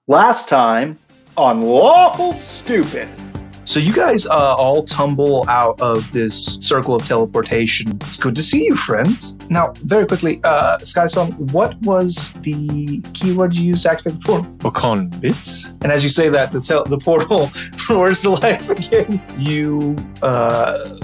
Last time on Lawful Stupid. So you guys all tumble out of this circle of teleportation. It's good to see you, friends. Now, very quickly, Skysong, what was the keyword you used to activate the portal? Wakon bits? And as you say that, the portal roars to life again. You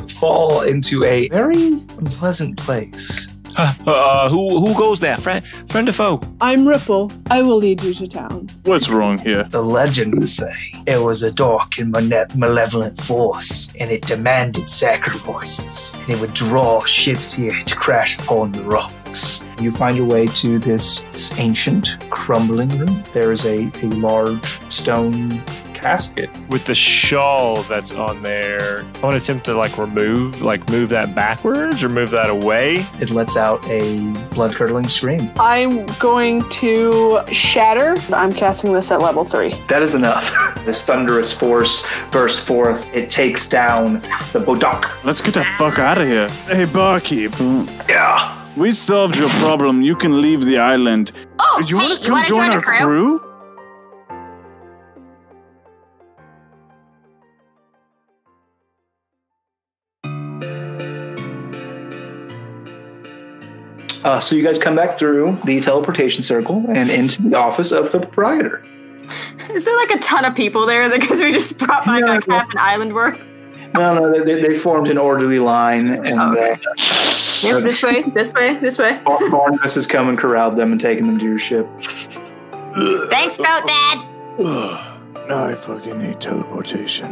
fall into a very unpleasant place. Who goes there? Friend or foe? I'm Ripple. I will lead you to town. What's wrong here? The legends say it was a dark and malevolent force, and it demanded sacrifices, and it would draw ships here to crash upon the rocks. You find your way to this ancient, crumbling room. There is a large stone casket. With the shawl that's on there, I want to attempt to move that backwards or move that away. It lets out a blood-curdling scream. I'm going to shatter. I'm casting this at level 3. That is enough. This thunderous force bursts forth. It takes down the Bodok. Let's get the fuck out of here. Hey, barkeep. Yeah. We solved your problem. You can leave the island. Oh, you want to come wanna join our crew? So you guys come back through the teleportation circle and into the office of the proprietor. Is there like a ton of people there because we just brought back like half an island worth? No, they formed an orderly line, and Yep, this way. Barnabas has come and corralled them and taken them to your ship. Thanks, Boat Dad. Now I fucking need teleportation.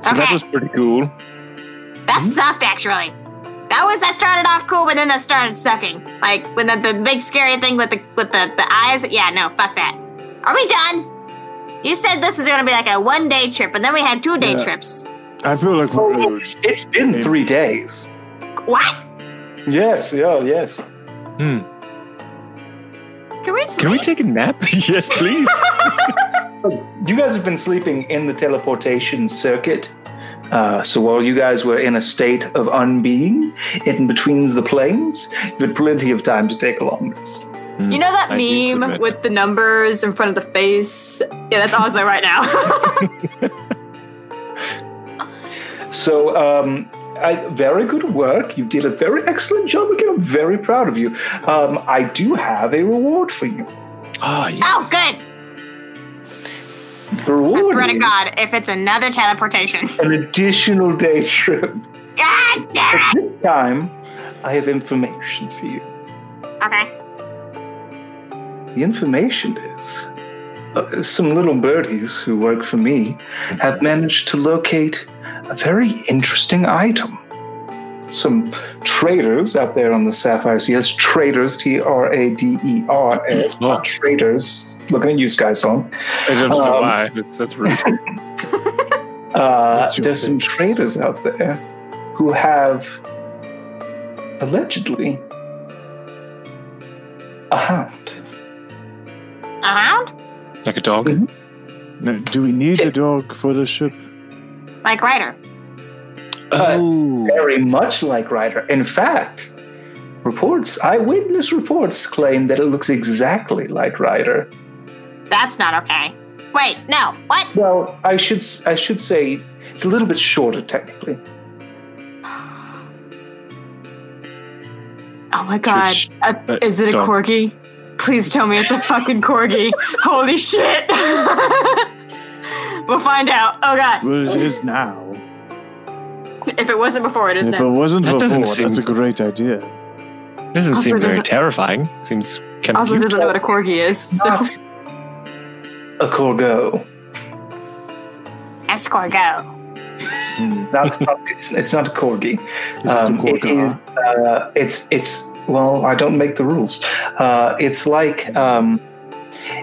So that was pretty cool. That sucked, actually. That started off cool, but then that started sucking. Like when the big scary thing with the eyes. Yeah, no, fuck that. Are we done? You said this is gonna be like a 1-day trip, and then we had 2-day trips. I feel like It's been 3 days. What? Yes. Yes. Can we sleep? Can we take a nap? Yes, please. You guys have been sleeping in the teleportation circuit. So while you guys were in a state of unbeing in between the planes, you had plenty of time to take a long rest. You know that meme with the numbers in front of the face? Yeah, that's Oslo right now. So, very good work. You did a very excellent job again. I'm very proud of you. I do have a reward for you. Oh, yes. Oh, good. The reward I swear to is God, if it's another teleportation. an additional day trip. God damn At it! this time, I have information for you. Okay. The information is some little birdies who work for me have managed to locate a very interesting item. Some traders out there on the Sapphire Sea. That's traders, Traders, not traders. Looking at you, Skysong. I don't know why. That's rude. There's some traders out there who have allegedly a hound. A hound? Like a dog? Mm-hmm. Now, do we need a dog for the ship? Like Ryder. Very much like Ryder. In fact, eyewitness reports claim that it looks exactly like Ryder. That's not okay. Wait, no. What? Well, I should say it's a little bit shorter technically. Oh my God. Is it a corgi? Please tell me it's a fucking corgi. Holy shit. We'll find out. Oh God. Well, it is now. If it wasn't before, it is If it now. wasn't That before, doesn't seem- that's a great idea. Doesn't Also seem very doesn't- terrifying. Seems kind of Also cute. doesn't know what a corgi is. So. Not a corgo. Escargot. It's not a corgi. Is it a It's well, I don't make the rules. It's like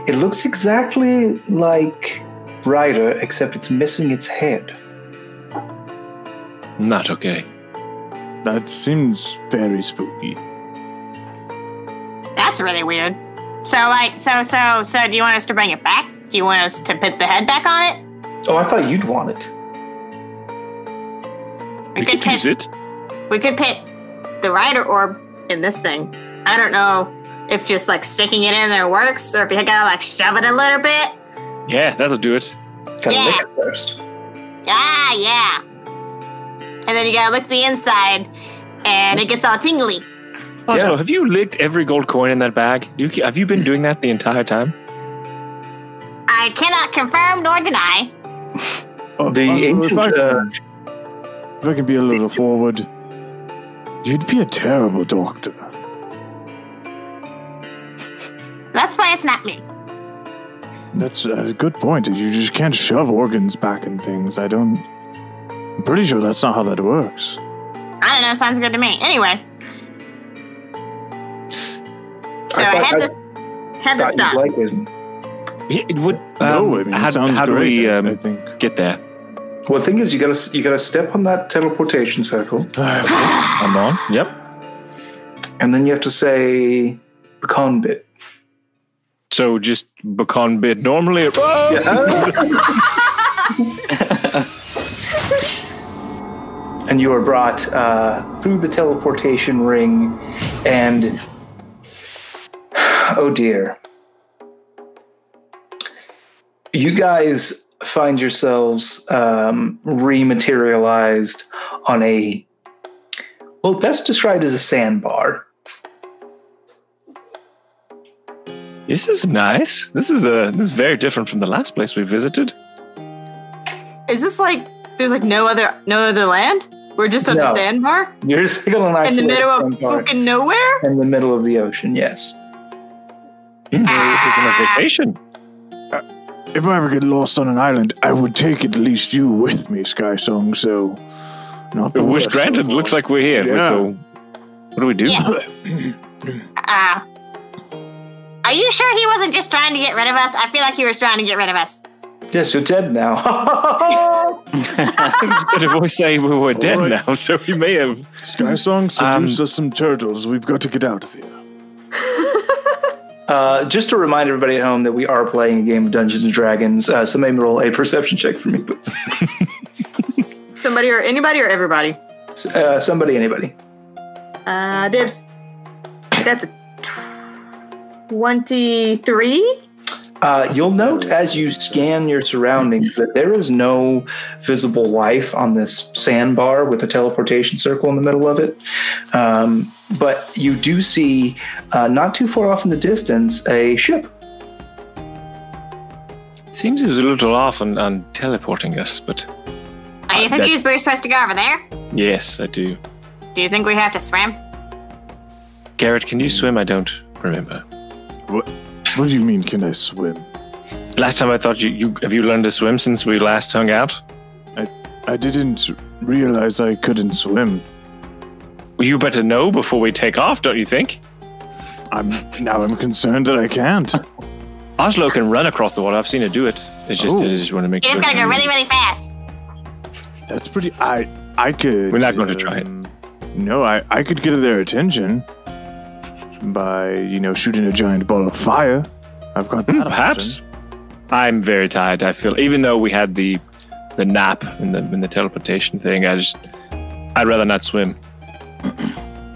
it looks exactly like Ryder, except it's missing its head. Not okay. That seems very spooky. That's really weird. So do you want us to bring it back? Do you want us to put the head back on it? Oh, I thought you'd want it. We could use it. We could put the rider orb in this thing. I don't know. if just like sticking it in there works, or if you gotta like shove it a little bit. Yeah, that'll do it. Gotta Yeah. lick it first. Yeah. And then you gotta lick the inside, and it gets all tingly. Oslo, Yeah. have you licked every gold coin in that bag? Have you been doing that the entire time? I cannot confirm nor deny. The ancient, if I can be a little forward, you'd be a terrible doctor. That's why it's not me. That's a good point. You just can't shove organs back in things. I'm pretty sure that's not how that works. I don't know. Sounds good to me. Anyway. So I had this thought you'd stop. like wisdom. Yeah, it would. No, I mean, it sounds how do great, we I think. get there? Well, the thing is, you gotta step on that teleportation circle, I'm on. Yep. and then you have to say pecan bit. So just pecan bit normally. And you are brought through the teleportation ring, and oh dear. You guys find yourselves rematerialized on a, well, best described as a sandbar. This is nice. This is very different from the last place we visited. Is this like there's like no other land? We're just on No. a sandbar You're just on an in the isolated middle of sandbar fucking nowhere. in the middle of the ocean. Yes. It's a vacation. If I ever get lost on an island, I would take at least you with me, Sky Song, so not the Wish worst granted. of Looks all. like we're here. Yeah. So what do we do? Yeah. Are you sure he wasn't just trying to get rid of us? I feel like he was trying to get rid of us. Yes, you're dead now. Did a voice say we were dead now? So we may have. Sky Song, seduce us some turtles. We've got to get out of here. Just to remind everybody at home that we are playing a game of Dungeons and Dragons. Somebody roll a perception check for me, please. Somebody or anybody or everybody? Somebody, anybody. Dibs. That's a 23. You'll note as you scan your surroundings that there is no visible life on this sandbar with a teleportation circle in the middle of it. But you do see, not too far off in the distance, a ship. Seems he was a little off on teleporting us, but Do you think we're supposed to go over there? yes, I do. Do you think we have to swim? Garrett, can you swim? I don't remember. What do you mean, can I swim? Last time I thought have you learned to swim since we last hung out? I didn't realize I couldn't swim. Well, you better know before we take off, don't you think? I'm concerned that I can't. Oslo can run across the water. I've seen her do it. I just want to make You just gotta go really, really fast. That's pretty. I could. We're not going to try it. No, I could get their attention by shooting a giant ball of fire. I've got that Perhaps. option. I'm very tired. I feel, even though we had the nap and the teleportation thing, I'd rather not swim.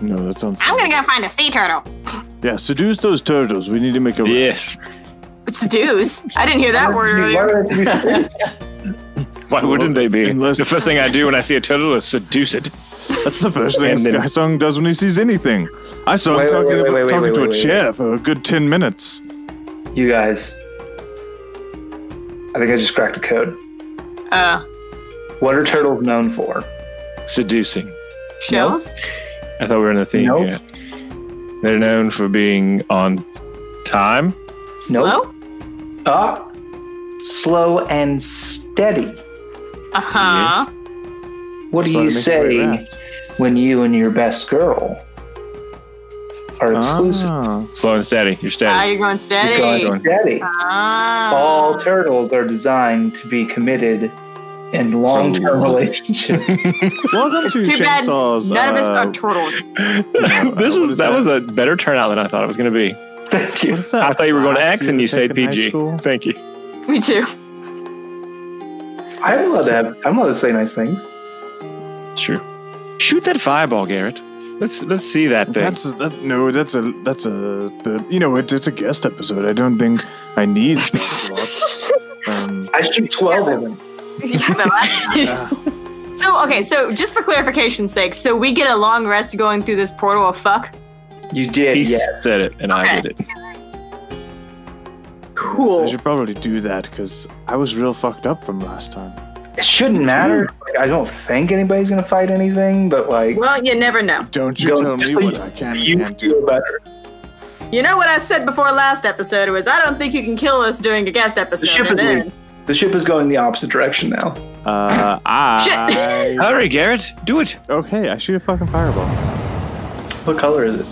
No, that sounds. I'm gonna go find a sea turtle. Yeah, seduce those turtles. We need to make a. Yes. Seduce. I didn't hear that word earlier. Why wouldn't they be? Unless- The first thing I do when I see a turtle is seduce it. That's the first thing And then- Sky Song does when he sees anything. I saw him Wait, talking to a wait. chair for a good 10 minutes. You guys. I think I just cracked a code. What are turtles known for? Seducing. Shells? I thought we were in the theme Nope. here. They're known for being on time. Slow? Slow and steady. Uh-huh. Yes. What do Slow you to make say it right when you and your best girl are exclusive? Slow and steady. You're Ah, steady. you're going steady. You're going steady. Ah. All turtles are designed to be committed in long-term relationships. Welcome to Too bad Chainsaw's, none of us are turtles. that was a better turnout than I thought it was going to be. Thank you. What is that? I thought you were going to class X and you stayed take in high PG. school? Thank you. Me too. I'm allowed to say nice things. Sure. Shoot that fireball, Garrett. Let's see that thing. It's a guest episode. I don't think I need slots. I shoot 12 of them. So just for clarification's sake, so we get a long rest going through this portal of fuck? You did, He yes. said it, and I did it. Cool. I should probably do that because I was real fucked up from last time. It shouldn't matter. Like, I don't think anybody's gonna fight anything, but like, Well, you never know. Don't you tell me what I can and you can't do. feel better. You know what I said before last episode was I don't think you can kill us during a guest episode. The ship is going the opposite direction now. Hurry, Garrett, do it. Okay, I shoot a fucking fireball. What color is it?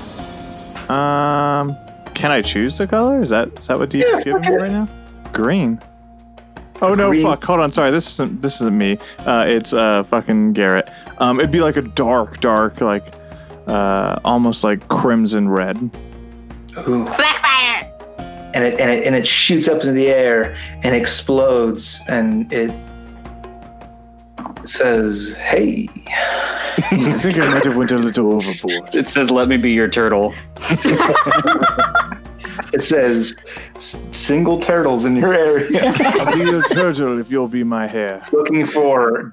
Can I choose the color? Is that what Deep is giving me right now? Green. Oh no! Green. Fuck! Hold on. Sorry, this isn't me. It's fucking Garrett. It'd be like a dark, like almost like crimson red. Ooh. Blackfire! And it shoots up into the air and explodes, and it says, "Hey." I think I might have went a little overboard. It says, "Let me be your turtle." It says, "Single turtles in your area." I'll be your turtle if you'll be my hair. Looking for ...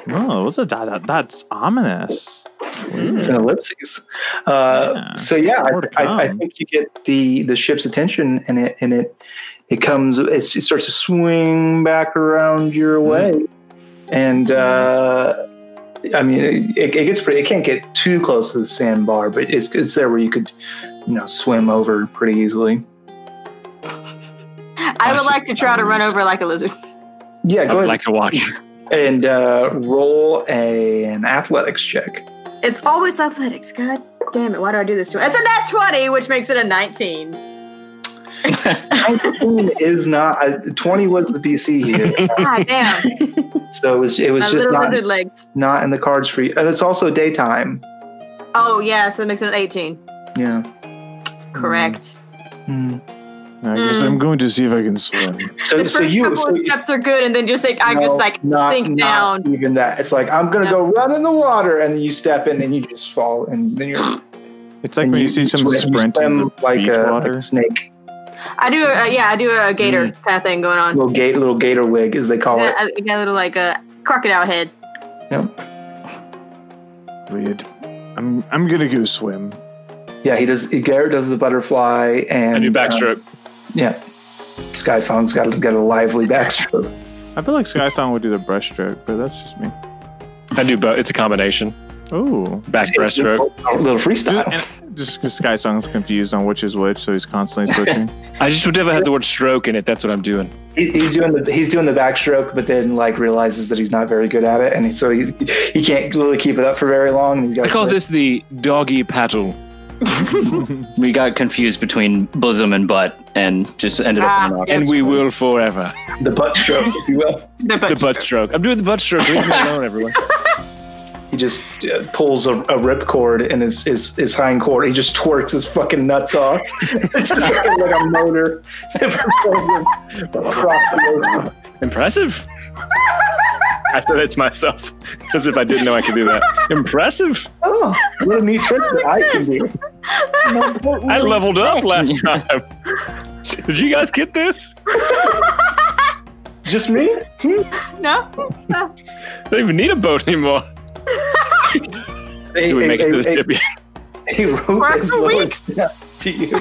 Oh, what's a dot? That's ominous. It's an ellipses. So More to I come. think you get the ship's attention, and it comes. It starts to swing back around your way, and I mean it gets pretty. It can't get too close to the sandbar, but it's there where you could swim over pretty easily. I would like to try to run over like a lizard. Yeah, I go would ahead like to watch. and roll an athletics check. It's always athletics. God damn it. Why do I do this to it? It's a nat 20, which makes it a 19. 19 is not 20 was the DC here, God damn. so it was My just little lizard legs. not in the cards for you. And it's also daytime. Oh, yeah, so it makes it an 18. Yeah. Correct. Mm. I guess I'm going to see if I can swim. The first couple of steps are good, and then just like I just like sink down. Even that, it's like I'm gonna go run in the water, and you step in, and you just fall, and then you're. It's like when you see someone sprint in the beach water. like a snake. I do a gator kind of thing going on. Little gator wig, as they call it. I got a little like a crocodile head. Yep. Weird. I'm gonna go swim. Yeah, he does. Garrett does the butterfly, and I do backstroke. Yeah. Sky Song's got a lively backstroke. I feel like Sky Song would do the breaststroke, but that's just me. I do both. It's a combination. Oh. Back breaststroke. A little freestyle. Just because Sky Song's confused on which is which, so he's constantly switching. I just would never have the word stroke in it. That's what I'm doing. He's doing the backstroke, but then like realizes that he's not very good at it, and so he can't really keep it up for very long. And he's got. I call this the doggy paddle. We got confused between bosom and butt and just ended up in And we will forever. the butt stroke, if you will. The Butt stroke. I'm doing the butt stroke. Leave me alone, everyone. He just pulls a ripcord in his hind cord. He just twerks his fucking nuts off. It's just like a motor. Impressive. I said it to myself as if I didn't know I could do that. Impressive. Oh, what a neat trick that I can do. I leveled up last time. Did you guys get this? Just me? No. I don't even need a boat anymore. Do we make it to the ship yet? He wrote his lyrics down to you,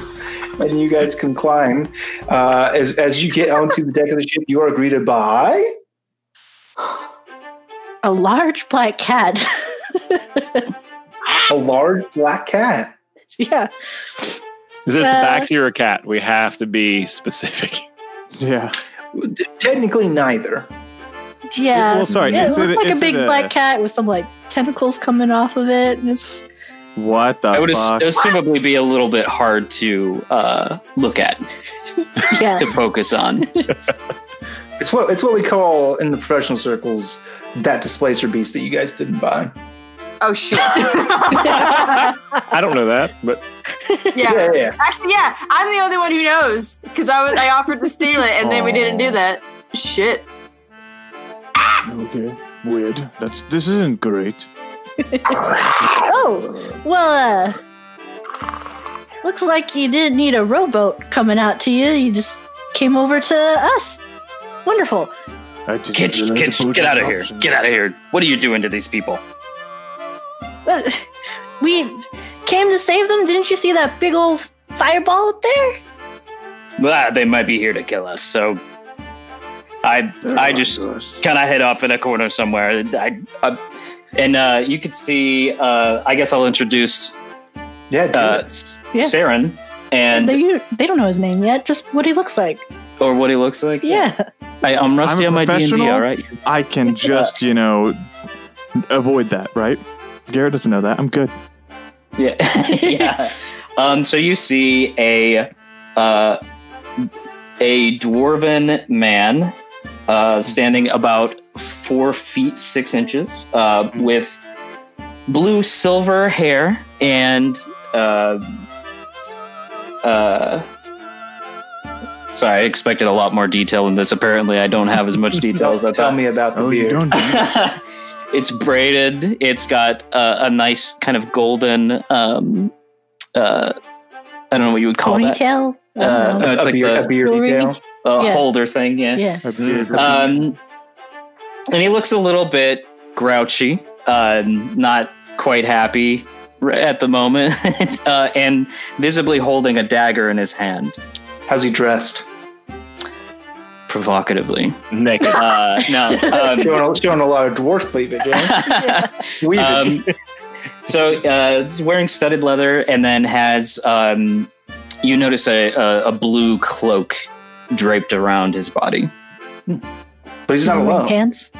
and you guys can climb. As you get onto the deck of the ship, you are greeted by A large black cat. a large black cat. Yeah. Is it a tabaxi or a cat? We have to be specific. Yeah. Technically, neither. Yeah. Well, sorry. It is looks it- like a is big it black cat with some like tentacles coming off of it. And it's What the I would fuck? assumably be a little bit hard to look at, yeah. to focus on. It's what we call in the professional circles that displacer beast that you guys didn't buy. Oh shit. I don't know that, but Yeah. Actually, yeah. I'm the only one who knows because I offered to steal it and then we didn't do that. Shit. Okay. Weird. This isn't great. Oh, well, looks like you didn't need a rowboat coming out to you. You just came over to us. Wonderful. Kitch, get out of here. Get out of here. What are you doing to these people? We came to save them. Didn't you see that big old fireball up there? Well, they might be here to kill us, so I just kind of head off in a corner somewhere. And you could see, I guess I'll introduce Saren. And they don't know his name yet, just what he looks like. Or what he looks like? Yeah. I'm rusty on my D&D, all right? I can just, avoid that, right? Garrett doesn't know that. I'm good. Yeah. Yeah. So you see a dwarven man standing about 4 feet 6 inches with blue silver hair and sorry, I expected a lot more detail in this. Apparently, I don't have as much detail as I thought. Tell me about the beard. You don't. It's braided. It's got a nice kind of golden, I don't know what you would call ponytail? that. No, it's a beardy tail. Holder thing, yeah. And he looks a little bit grouchy, not quite happy at the moment, and visibly holding a dagger in his hand. How's he dressed? Provocatively. Naked. No. Showing a lot of dwarf cleavage, yeah? So it's wearing studded leather and then has, you notice a blue cloak draped around his body. But he's not alone. Pants?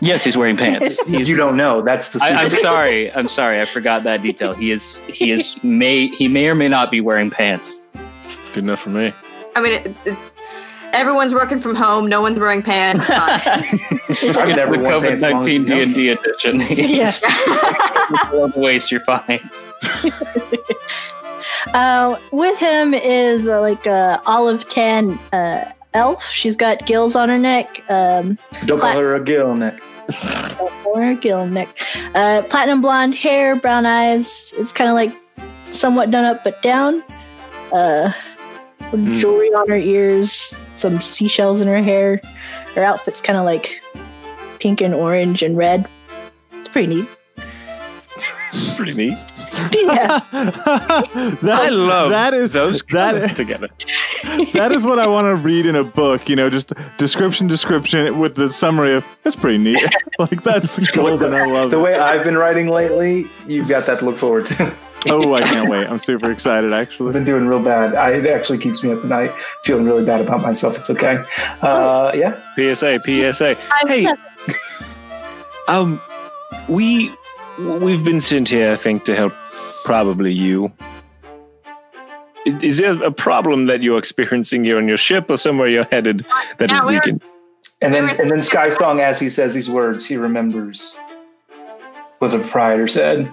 Yes, he's wearing pants. You don't know. That's the secret. I'm sorry. I forgot that detail. He may or may not be wearing pants. Good enough for me. I mean, everyone's working from home. No one's wearing pants. It's the COVID-19 D&D edition. Yes. Waste, you're fine. With him is a olive tan elf. She's got gills on her neck. Don't call her a gill neck. Don't call her a gill neck. Platinum blonde hair, brown eyes. It's kind of like somewhat done up but down. Jewelry on her ears, some seashells in her hair. Her outfit's kind of like pink and orange and red. It's pretty neat. Pretty neat. Yeah. I love those colors together. That is what I want to read in a book, just description with the summary of, that's pretty neat. Like, that's golden. I love the it. way I've been writing lately, you've got that to look forward to. Oh, I can't wait. I'm super excited, I've actually. been doing real bad. It actually keeps me up at night, feeling really bad about myself. It's okay. Yeah. PSA. Hey, we've been sent here, I think, to help probably you. Is there a problem that you're experiencing here on your ship or somewhere you're headed that is weakened? And then Sky Song, as he says these words, he remembers what the proprietor said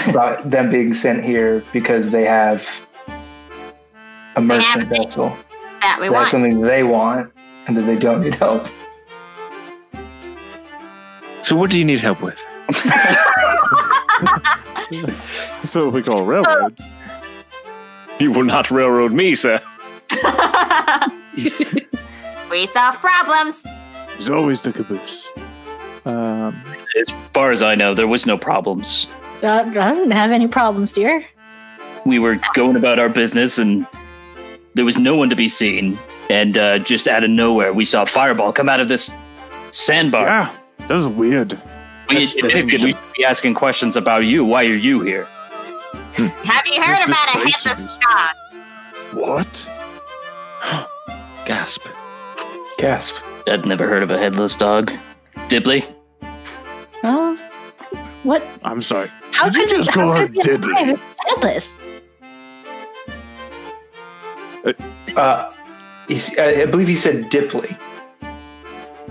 about them being sent here because they have a merchant vessel. That we They have want. something they want and that they don't need help. So what do you need help with? That's what we call railroads. You will not railroad me, sir. We solve problems. There's always the caboose. As far as I know, there was no problems. I didn't have any problems, dear. We were going about our business and there was no one to be seen. And just out of nowhere, we saw a fireball come out of this sandbar. Yeah, that was weird. We should be asking questions about you. Why are you here? Have you heard about a headless dog? What? Gasp. I've never heard of a headless dog. Dibley? Oh, what? I'm sorry. How Did you just call her Diddley? Headless. I believe he said Dipley,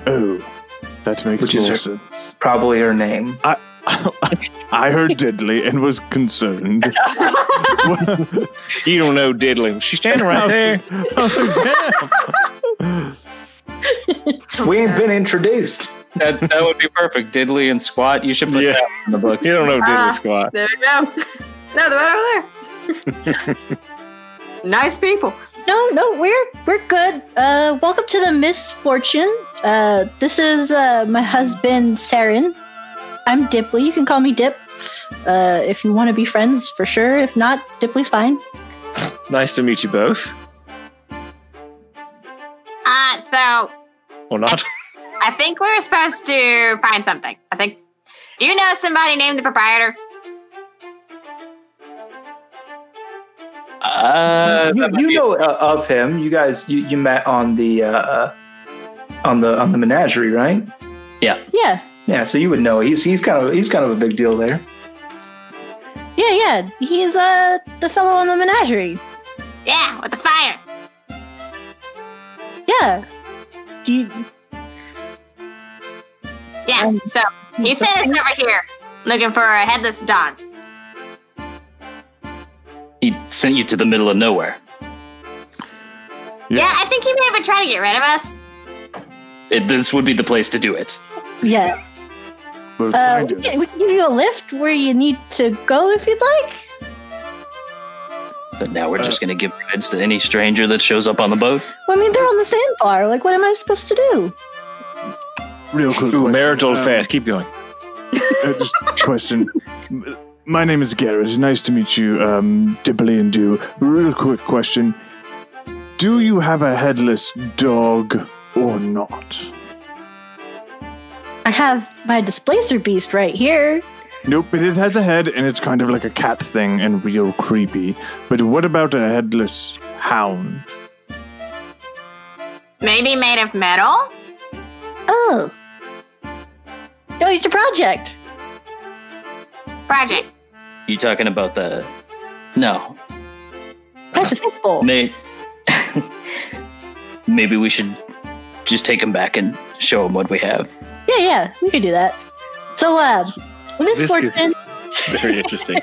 Oh, that makes Which is more her- sense. probably her name. I heard Diddley and was concerned. You don't know Diddley. She's standing right there. I was like, damn. We ain't been introduced. That would be perfect. Diddly and Squat. You should put that in the books. You don't know Diddly Squat. There we go. No, they're right over there. Nice people. No, we're good. Welcome to the Misfortune. This is my husband, Saren. I'm Dipley. You can call me Dip. If you want to be friends, for sure. If not, Dipley's fine. Nice to meet you both. So Or not. I think we were supposed to find something. Do you know somebody named the proprietor? You know of him. You guys, you met on the menagerie, right? Yeah. Yeah. So you would know. He's kind of a big deal there. Yeah. He's the fellow on the menagerie. Yeah, with the fire. Yeah. Do you? Yeah. So he sent us over here looking for a headless dog. He sent you to the middle of nowhere. Yeah, I think he may have been trying to get rid of us. This would be the place to do it. Yeah. We can give you a lift where you need to go if you'd like. But now we're just going to give rides to any stranger that shows up on the boat? Well, I mean, they're on the sandbar. Like, what am I supposed to do? Real quick Ooh, question. marital fast. Keep going. Just question. My name is Garrett. Nice to meet you, Dippily and Do. Real quick question. Do you have a headless dog or not? I have my displacer beast right here. Nope, but it has a head and it's kind of like a cat thing and real creepy. But what about a headless hound? Maybe made of metal? Oh, it's a project. Project. You talking about the... No. That's a fishbowl. Maybe we should just take him back and show him what we have. Yeah, we could do that. So, Misfortune. Very interesting.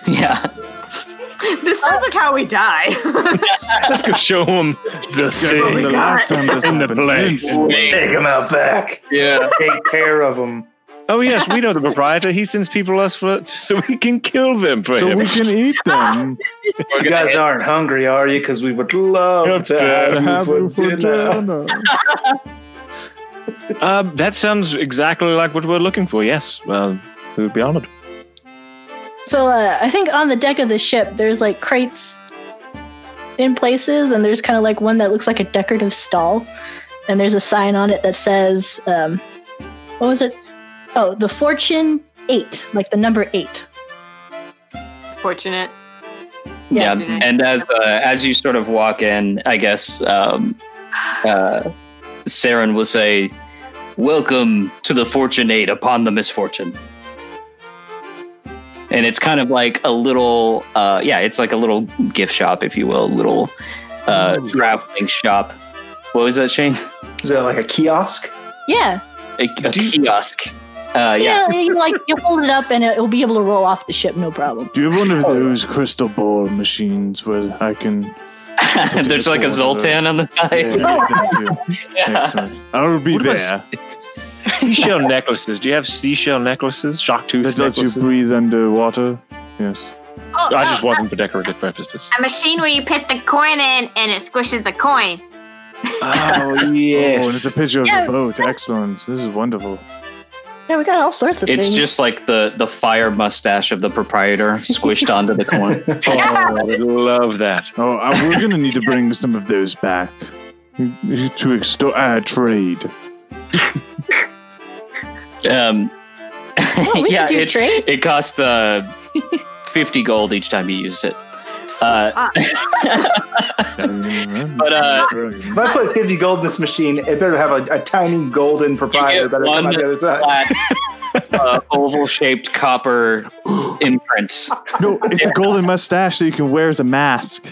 Yeah. This sounds like how we die. Let's go show him the thing. The last time this in the happened. place. Take him out back. Yeah. Take care of him. Oh yes, we know the proprietor. He sends people us so we can kill them for So him. we can eat them. You guys aren't hungry, are you? Because we would love to have you for dinner. That sounds exactly like what we're looking for. Yes, well, we would be honored. So, I think on the deck of the ship, there's like crates in places, and there's kind of like one that looks like a decorative stall, and there's a sign on it that says, what was it? Oh, the Fortune 8, like the number 8. Fortunate. Yeah, and as you sort of walk in, I guess Saren will say, "Welcome to the Fortune 8 upon the misfortune." And it's kind of like a little, it's like a little gift shop, if you will, a little traveling shop. What was that, Shane? Is that like a kiosk? Yeah. A kiosk. You hold it up and it will be able to roll off the ship, no problem. Do you have one of those crystal ball machines where I can... There's like a Zoltan on the side. Yeah. I will be there. Seashell necklaces. Do you have seashell necklaces? Shark tooth That necklaces? lets you breathe underwater? Yes. I just want them for decorative purposes. A machine where you put the coin in and it squishes the coin. Oh, yes. Oh, and it's a picture of the boat. Excellent. This is wonderful. Yeah, we got all sorts of It's things. just like the fire mustache of the proprietor squished onto the coin. Oh, I would love that. Oh, we're going to need to bring some of those back to trade. we could do trade. It costs 50 gold each time you use it. If I put 50 gold in this machine, it better have a tiny golden proprietor better come out the other side. Flat, oval-shaped copper imprint. No, it's a golden mustache that you can wear as a mask.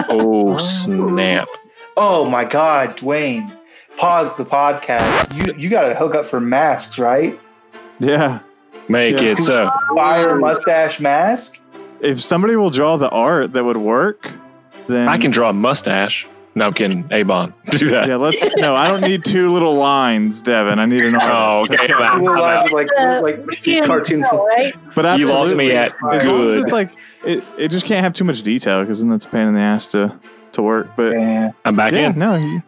Oh, snap. Oh my God, Dwayne. Pause the podcast. You got to hook up for masks, right? Yeah. Make it so. Fire mustache mask? If somebody will draw the art that would work, then... I can draw a mustache. No, I'm kidding. Avon. Do that. Yeah, let's. No, I don't need 2 little lines, Devin. I need an artist. Oh, okay. Little lines with like cartoon. right? But absolutely, You lost me at as long as good. it's like it just can't have too much detail because then that's a pain in the ass to work. But I'm back in. No,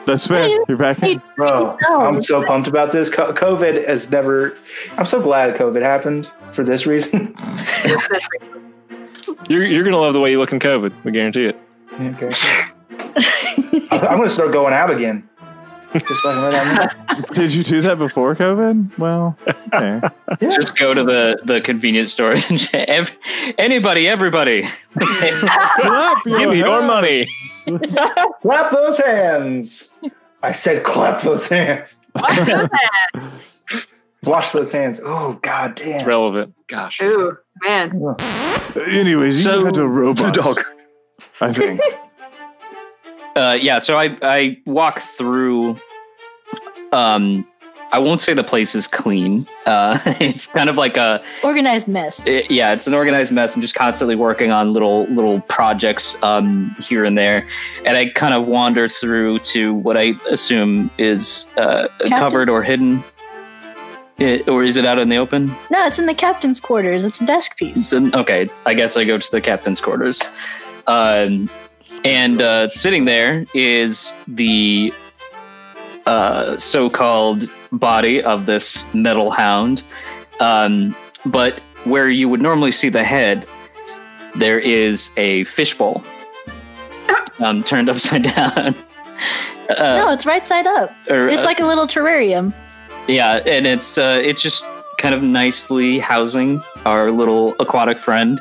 that's fair. You're back in. Bro, I'm so pumped about this. COVID has never. I'm so glad COVID happened for this reason. You're gonna love the way you look in COVID. We guarantee it. Okay. I'm gonna start going out again. Just like right. Did you do that before COVID? Well, okay. Yeah. Just go to the convenience store and everybody. Clap Give me your money. Clap those hands. I said clap those hands. Wash those hands. Wash those hands. Oh, god damn. It's relevant. Gosh. Ooh, man. Anyways, you had a robot. Dog. I think. So I walk through. I won't say the place is clean. It's kind of like a Organized mess. it's an organized mess. I'm just constantly working on little projects here and there, and I kind of wander through to what I assume is covered or hidden. Or is it out in the open? No, it's in the captain's quarters. It's a desk piece. Okay, I guess I go to the captain's quarters. And sitting there is the so-called body of this metal hound. But where you would normally see the head, there is a fishbowl turned upside down. No, it's right side up. It's like a little terrarium. Yeah, and it's just kind of nicely housing our little aquatic friend.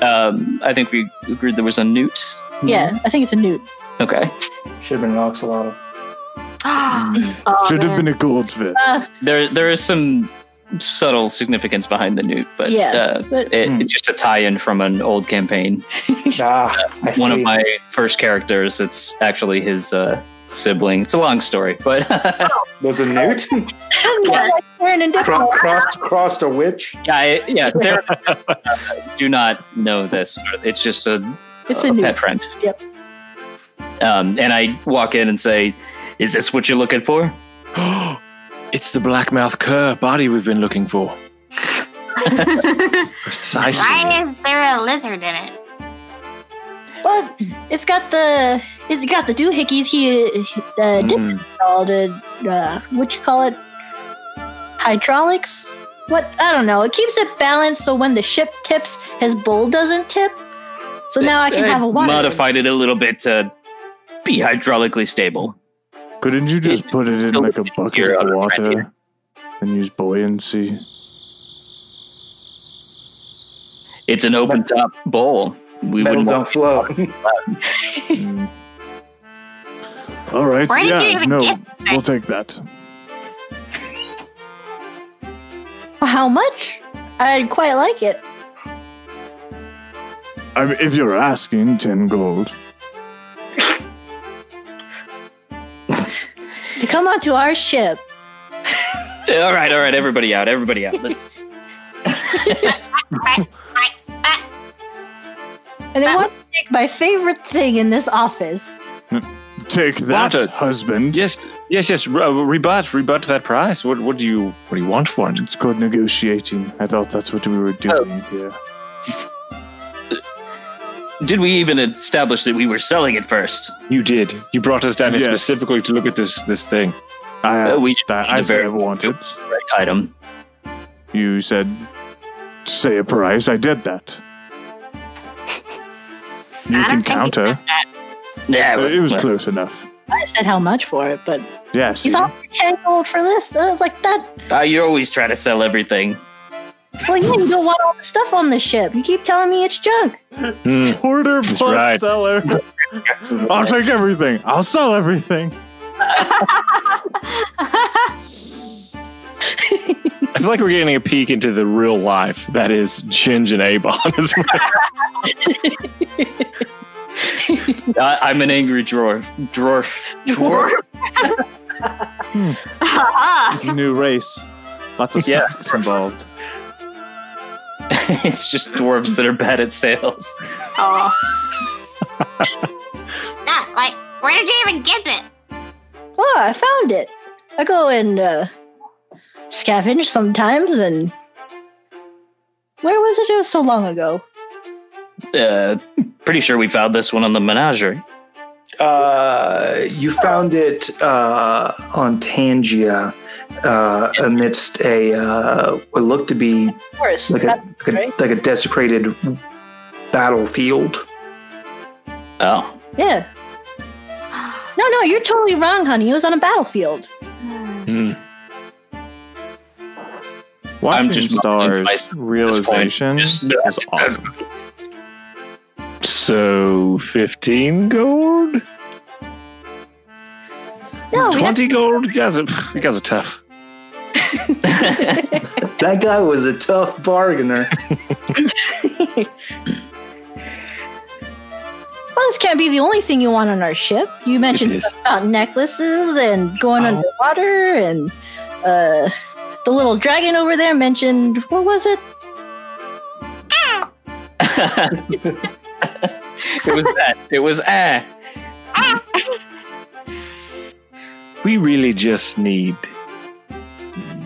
I think we agreed there was a newt. Yeah, I think it's a newt. Okay. Should have been an axolotl. Should have been a goldfish. There is some subtle significance behind the newt, but it's just a tie-in from an old campaign. One of my first characters. It's actually his sibling. It's a long story, but was a newt crossed a witch. Sarah, do not know this. It's just a pet friend. Yep. And I walk in and say, "Is this what you're looking for?" It's the blackmouth cur body we've been looking for. Precisely. Why is there a lizard in it? Well, it's got the doohickeys. What you call it? Hydraulics? What? I don't know. It keeps it balanced so when the ship tips, his bowl doesn't tip. So now I can have a water. Modified it a little bit to be hydraulically stable. Couldn't you just put it in like a bucket of water and use buoyancy? It's an open top bowl. We Metal don't float. All right. Where did you even get this thing? We'll take that. How much? I quite like it. I mean, if you're asking, 10 gold. To come onto our ship. All right, everybody out. Let's. And I want to take my favorite thing in this office. Take that, husband. Yes. Rebut that price. What do you want for it? It's called negotiating. I thought that's what we were doing here. Did we even establish that we were selling it first? You did. You brought us down here specifically to look at this thing. I said I wanted right item. You said say a price. I did that. You can counter. Yeah, it was close enough. I said how much for it, but yes, he's offering 10 gold for this. Like that. You always try to sell everything. Well, yeah, you don't want all the stuff on the ship. You keep telling me it's junk. Order plus seller. I'll take everything. I'll sell everything. I feel like we're getting a peek into the real life that is Ginge and Avon. I'm an angry dwarf. New race. Lots of sex involved. It's just dwarves that are bad at sales. Oh. Where did you even get it? Oh, I found it. I go and scavenge sometimes, and where was it? It was so long ago. Pretty sure we found this one on the menagerie. You found it on Tangia amidst what looked to be like a desecrated battlefield. Oh. Yeah. No, you're totally wrong, honey. It was on a battlefield. Watching Star's realization is awesome. So 15 gold? No, 20 gold? You guys are tough. That guy was a tough bargainer. Well, this can't be the only thing you want on our ship. You mentioned about necklaces and going underwater, and the little dragon over there mentioned, what was it? It was We really just need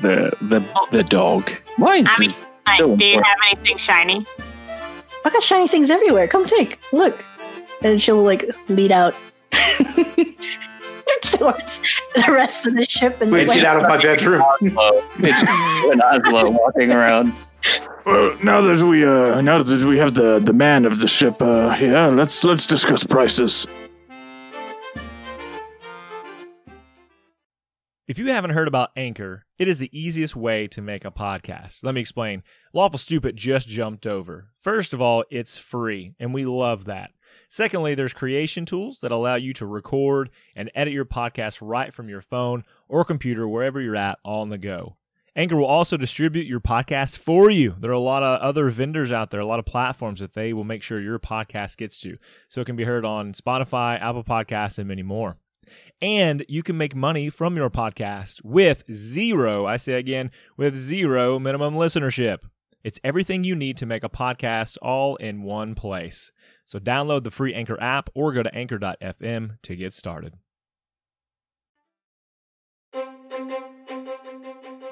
the dog. Why is this so do you important? have anything shiny? I got shiny things everywhere. Come take. Look. And she'll lead out towards the rest of the ship. And Please get out of my bedroom. It's an Oslo walking around. Well, now that we have the man of the ship here, let's discuss prices. If you haven't heard about Anchor, it is the easiest way to make a podcast. Let me explain. Lawful Stupid just jumped over. First of all, it's free, and we love that. Secondly, there's creation tools that allow you to record and edit your podcast right from your phone or computer, wherever you're at, all on the go. Anchor will also distribute your podcast for you. There are a lot of other vendors out there, a lot of platforms that they will make sure your podcast gets to. So it can be heard on Spotify, Apple Podcasts, and many more. And you can make money from your podcast with zero minimum listenership. It's everything you need to make a podcast all in one place. So download the free Anchor app or go to anchor.fm to get started.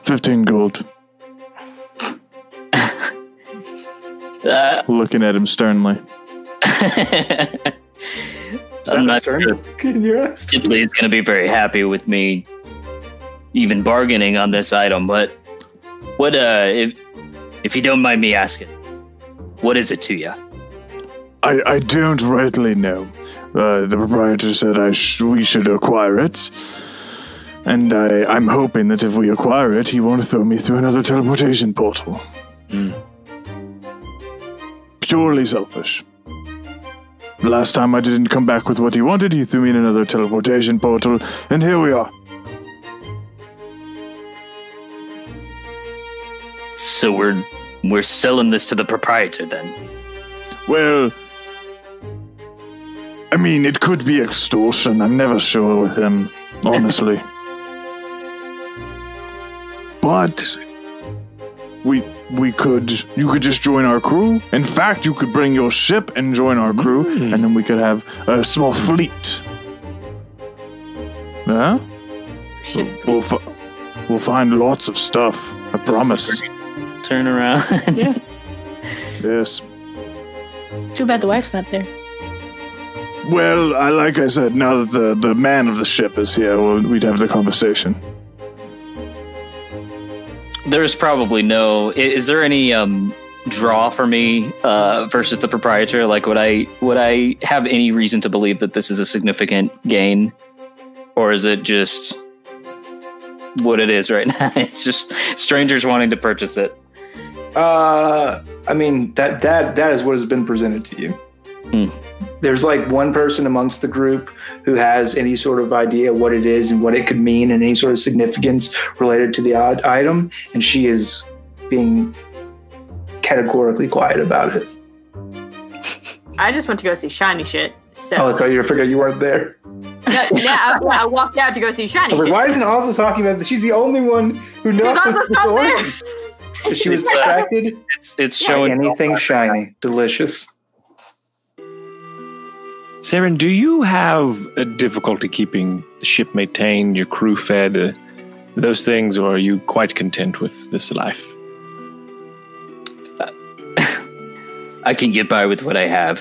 15 gold. Looking at him sternly. I'm not sure Ghibli is going to be very happy with me even bargaining on this item, but what, if you don't mind me asking, what is it to you? I don't rightly know. The proprietor said we should acquire it, and I'm hoping that if we acquire it, he won't throw me through another teleportation portal. Purely selfish. Last time I didn't come back with what he wanted, he threw me in another teleportation portal, and here we are. So we're selling this to the proprietor then? Well, I mean, it could be extortion. I'm never sure with him, honestly. But you could just join our crew. In fact, you could bring your ship and join our crew, and then we could have a small fleet. Yeah? We'll find lots of stuff. I promise. Turn around. Yeah. Yes. Too bad the wife's not there. Well, like I said, now that the man of the ship is here, we'd have the conversation. There's probably no... Is there any draw for me versus the proprietor? Like, would I have any reason to believe that this is a significant gain? Or is it just what it is right now? It's just strangers wanting to purchase it. I mean, that is what has been presented to you. There's like one person amongst the group who has any sort of idea what it is and what it could mean and any sort of significance related to the item, and she is being categorically quiet about it. I just went to go see shiny shit. So. Oh, I thought you figured you weren't there. I walked out to go see shiny shit. Why isn't also talking about this? She's the only one who knows this origin. She was distracted. It's showing anything shiny, delicious. Saren, do you have a difficulty keeping the ship maintained, your crew fed, those things, or are you quite content with this life? I can get by with what I have.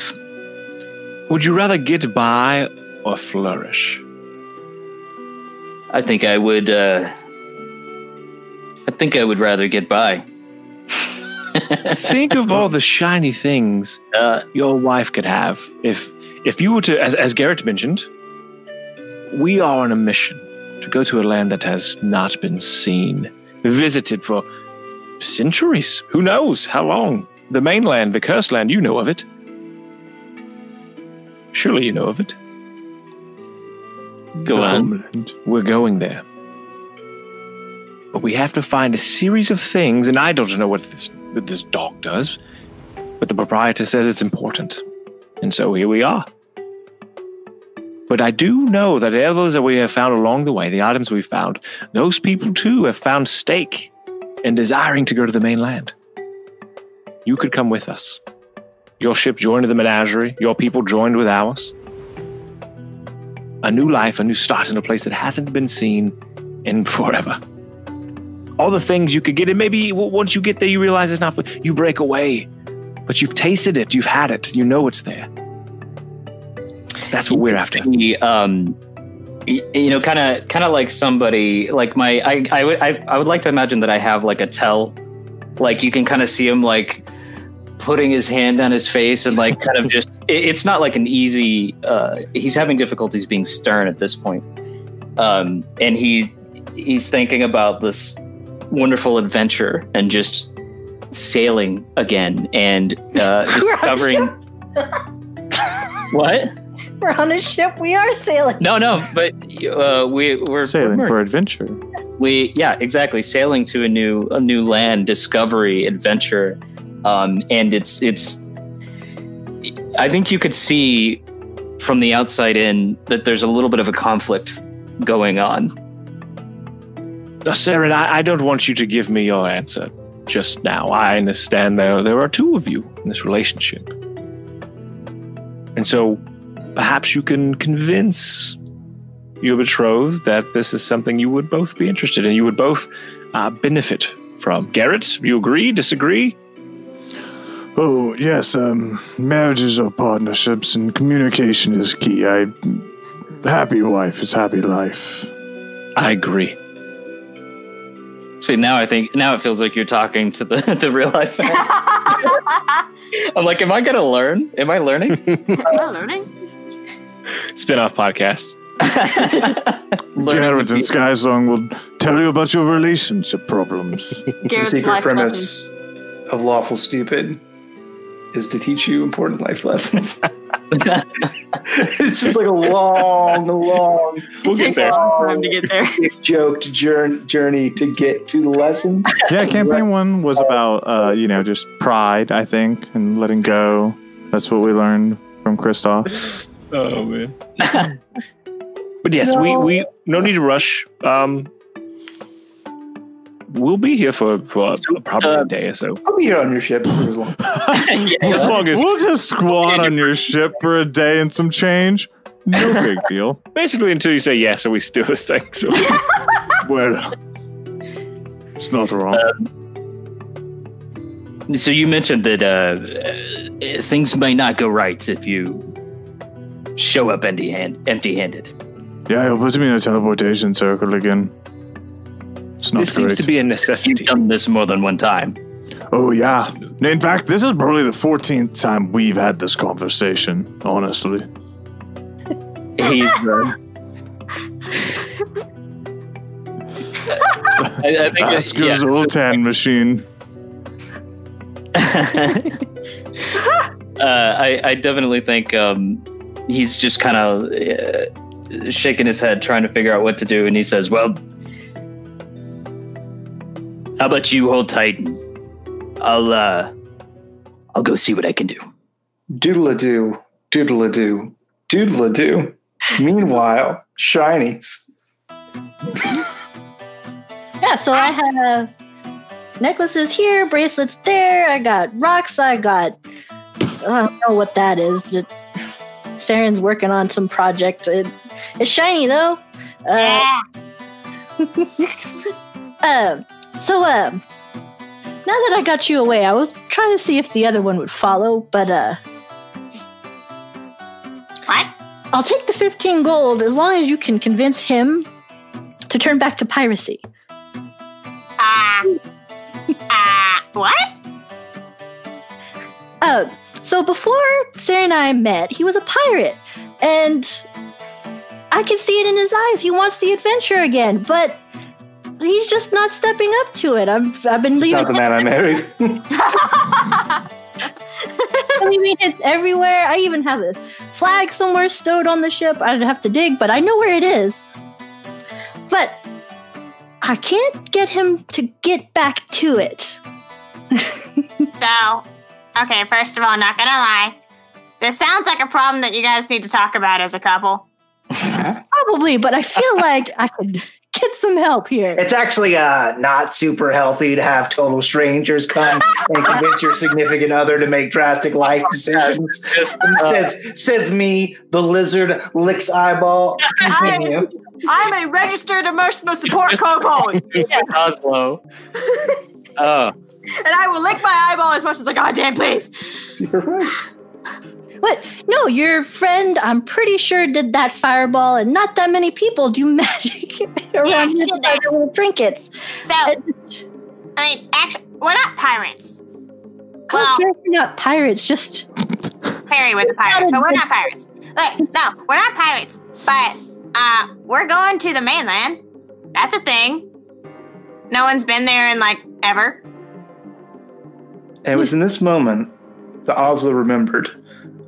Would you rather get by or flourish? I think I would rather get by. Think of all the shiny things your wife could have. If you were to, as Garrett mentioned, we are on a mission to go to a land that has not been seen, visited for centuries. Who knows how long? The mainland, the cursed land, you know of it. Surely you know of it. Go on. We're going there. But we have to find a series of things, and I don't know what this dog does, but the proprietor says it's important. And so here we are. But I do know that the others that we have found along the way, the items we've found, those people too have found stake and desiring to go to the mainland. You could come with us. Your ship joined the menagerie. Your people joined with ours. A new life, a new start in a place that hasn't been seen in forever. All the things you could get, and maybe once you get there, you realize it's not for you. Break away, but you've tasted it, you've had it, you know it's there. That's what we're after. You know, kind of like somebody like I would like to imagine that I have like a tell, like you can kind of see him like putting his hand on his face and like kind of just it's not like an easy he's having difficulties being stern at this point, and he's thinking about this wonderful adventure and just sailing again and discovering what we're on a ship, we are sailing. No, but we're sailing for adventure. Yeah, exactly, sailing to a new land, discovery, adventure. And it's I think you could see from the outside in that there's a little bit of a conflict going on. Saren, I don't want you to give me your answer just now. I understand there are two of you in this relationship. And so perhaps you can convince your betrothed that this is something you would both be interested in. You would both benefit from. Garrett, you agree, disagree? Oh, yes, marriages are partnerships and communication is key. Happy wife is happy life. I agree. See, now it feels like you're talking to the real life. I'm like, am I going to learn? Am I learning? Am I learning? Spin-off podcast. Garrett and Skysong will tell you about your relationship problems. The secret premise of Lawful Stupid is to teach you important life lessons. It's just like a long. It takes a long time to get there. Joked journey to get to the lesson. Yeah, campaign 1 was about just pride, I think, and letting go. That's what we learned from Kristoff. Oh man. But yes, we no need to rush. We'll be here for probably a day or so. I'll be here on your ship for as long. As long as we'll just squat on your ship for a day and some change. No big deal. Basically, until you say yes, or we steal this thing. So. Well, it's not wrong. So you mentioned that things may not go right if you show up empty-handed. Yeah, he'll put me in a teleportation circle again. It's not this seems to be a necessity. You've done this more than one time. Oh, yeah. Absolutely. In fact, this is probably the 14th time we've had this conversation, honestly. He's... I think Ask his old tan machine. I definitely think he's just kind of shaking his head, trying to figure out what to do, and he says, well, how about you hold tight and I'll go see what I can do. Doodle-a-doo, doodle-a-doo, doodle-a-doo. Meanwhile, shinies. Yeah, so I have necklaces here, bracelets there, I got rocks, I don't know what that is. Just Saren's working on some project. It's shiny though. Yeah. So now that I got you away, I was trying to see if the other one would follow, but What? I'll take the 15 gold as long as you can convince him to turn back to piracy. What? So before Sarah and I met, he was a pirate, and I can see it in his eyes. He wants the adventure again, but he's just not stepping up to it. I've been leaving. Not the man I married. I mean, it's everywhere. I even have a flag somewhere stowed on the ship. I'd have to dig, but I know where it is. But I can't get him to get back to it. So, okay, first of all, not gonna lie. This sounds like a problem that you guys need to talk about as a couple. Probably, but I feel like I could get some help here. It's actually not super healthy to have total strangers come and convince your significant other to make drastic life decisions. Says me, the lizard licks eyeball. Continue. I'm a registered emotional support kobold. Oslo. Oh. And I will lick my eyeball as much as I goddamn please. You're right. What? No, your friend, I'm pretty sure, did that fireball, and not that many people do magic around here with their little trinkets. So, I mean, actually, we're not pirates. I don't care if you're not pirates, just... Harry was a pirate, but we're not pirates. Look, no, we're not pirates, but we're going to the mainland. That's a thing. No one's been there in, like, ever. And it was in this moment that Oslo remembered,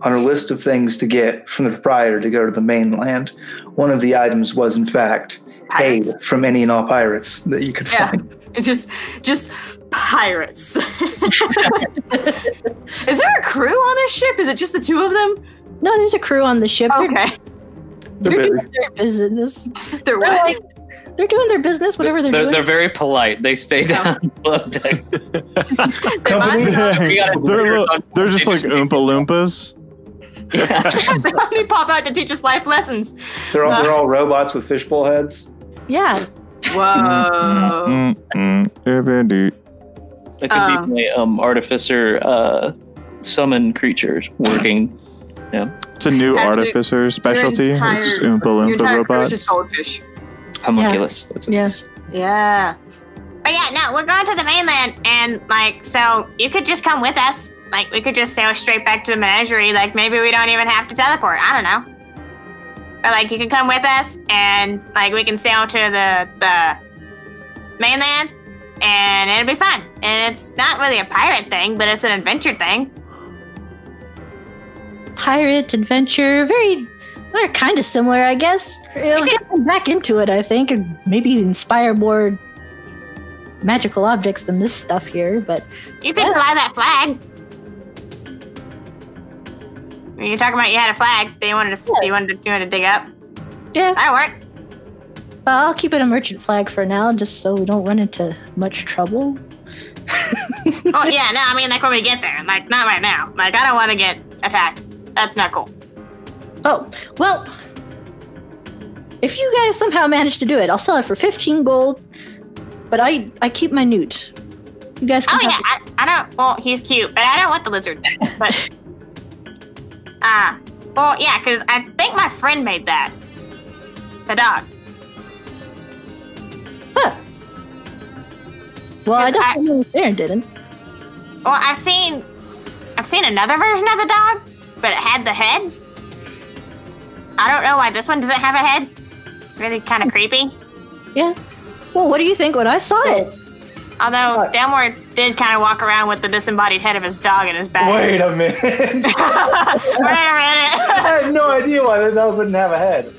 on her list of things to get from the proprietor to go to the mainland, one of the items was, in fact, aid from any and all pirates that you could find. It's just pirates. Is there a crew on this ship? Is it just the two of them? No, there's a crew on the ship. Okay. They're doing their business. They're what? They're doing their business, whatever they're doing. They're very polite. They stay down below deck. They're just like Oompa Loompas. They only pop out to teach us life lessons. They're all robots with fishbowl heads. Yeah. Whoa. That could be my artificer summon creatures working. Yeah. It's a new artificer specialty. It's just Oompa Loompa robots. It's just goldfish. Homunculus. That's Yes. Yeah. But yeah, no, we're going to the mainland, and, like, so you could just come with us. Like, we could just sail straight back to the menagerie. Like, maybe we don't even have to teleport. I don't know. Or, like, you can come with us, and, like, we can sail to the mainland, and it'll be fun. And it's not really a pirate thing, but it's an adventure thing. Pirate, adventure, they're kind of similar, I guess. It'll get them back into it, I think, and maybe inspire more magical objects than this stuff here, but... You could fly that flag. You're talking about you had a flag that you wanted to dig up. Yeah. That'll work. Well, I'll keep it a merchant flag for now, just so we don't run into much trouble. Oh, yeah, no, I mean, like, when we get there. Like, not right now. Like, I don't want to get attacked. That's not cool. Oh, well... If you guys somehow manage to do it, I'll sell it for 15 gold, but I keep my newt. You guys can I don't... Well, he's cute, but I don't want the lizard. But... well, yeah, because I think my friend made that. The dog. Huh. Well, I don't know if Aaron didn't. Well, I've seen another version of the dog, but it had the head. I don't know why this one doesn't have a head. It's really kind of creepy. Yeah. Well, what do you think when I saw it? Although Delmore did kind of walk around with the disembodied head of his dog in his bag. Wait a minute. Wait a minute. I had no idea why the dog wouldn't have a head.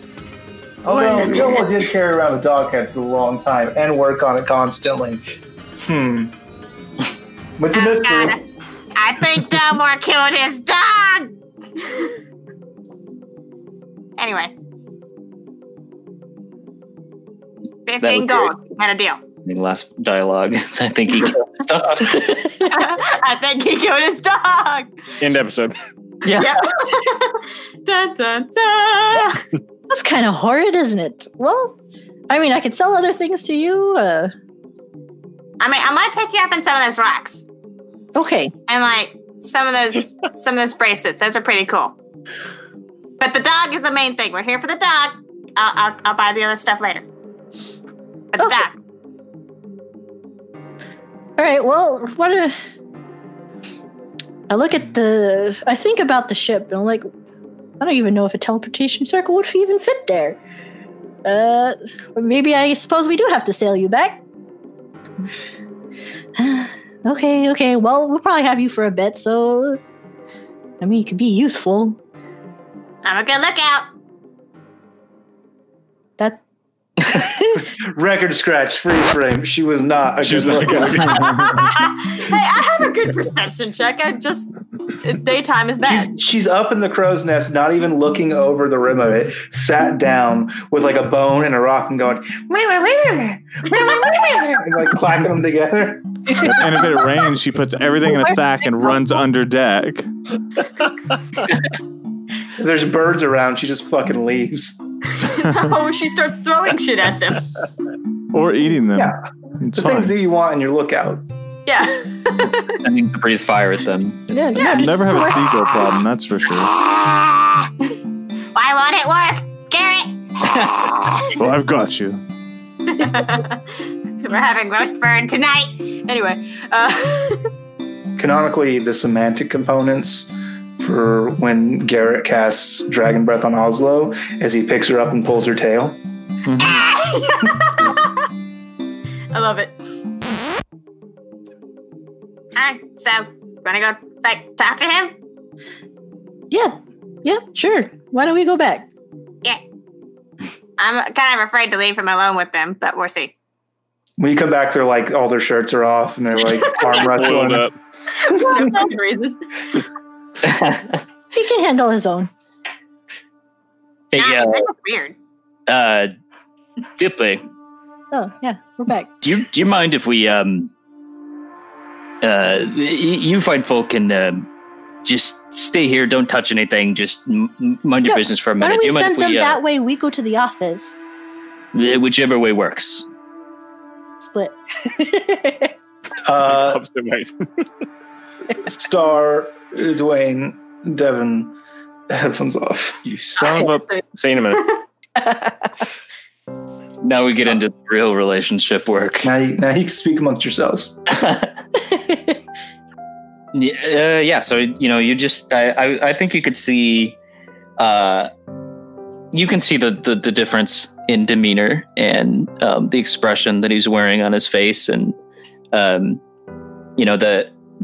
Although Gilmore did carry around a dog head for a long time and work on it constantly. What's a mystery? I think Delmore killed his dog. Anyway. 15 gold. Got a deal. The last dialogue is I think he killed his dog. I think he killed his dog. End episode. Yeah. Dun, dun, dun. That's kind of horrid, isn't it? Well, I mean, I could sell other things to you. I mean, I might take you up in some of those rocks. Okay. And like some of those bracelets. Those are pretty cool. But the dog is the main thing. We're here for the dog. I'll buy the other stuff later. But the dog. All right. Well, I think about the ship, and I'm like, I don't even know if a teleportation circle would even fit there. Maybe I suppose we do have to sail you back. Okay. Well, we'll probably have you for a bit, so I mean, you could be useful. I'm a good lookout. That Record scratch, freeze frame. She was not. She was not a good Hey, I have a good perception check. Daytime is bad. She's up in the crow's nest, not even looking over the rim of it, sat down with like a bone and a rock and going, and like clacking them together. And if it rains, she puts everything in a sack and runs under deck. If there's birds around, she just fucking leaves. No, she starts throwing shit at them. Or eating them. Yeah. It's The fine. things that you want in your lookout. Yeah. I mean, to breathe fire at them. yeah. Never have a seagull problem, that's for sure. Why won't it work? Garrett! Well, I've got you. We're having roast bird tonight. Anyway. Canonically, the semantic components for when Garrett casts Dragon Breath on Oslo as he picks her up and pulls her tail. I love it. Alright, so, wanna go, talk to him? Yeah, sure. Why don't we go back? Yeah. I'm kind of afraid to leave him alone with them, but we'll see. When you come back, they're like, all their shirts are off and they're like arm Boiled wrestling. up. For no fucking reason. He can handle his own. Hey, That was weird. Dipley, Oh, yeah, we're back. do you mind if we you fine folk can just stay here, don't touch anything, just mind your business for a Why minute. don't Do we you mind send them if that way? We go to the office. whichever way works. Split. Opposite ways. Star, Dwayne, Devin, headphones off. You son of a... Say in a minute. Now we get into real relationship work. Now you can speak amongst yourselves. Yeah, so you just I think you could see you can see the difference in demeanor and the expression that he's wearing on his face, and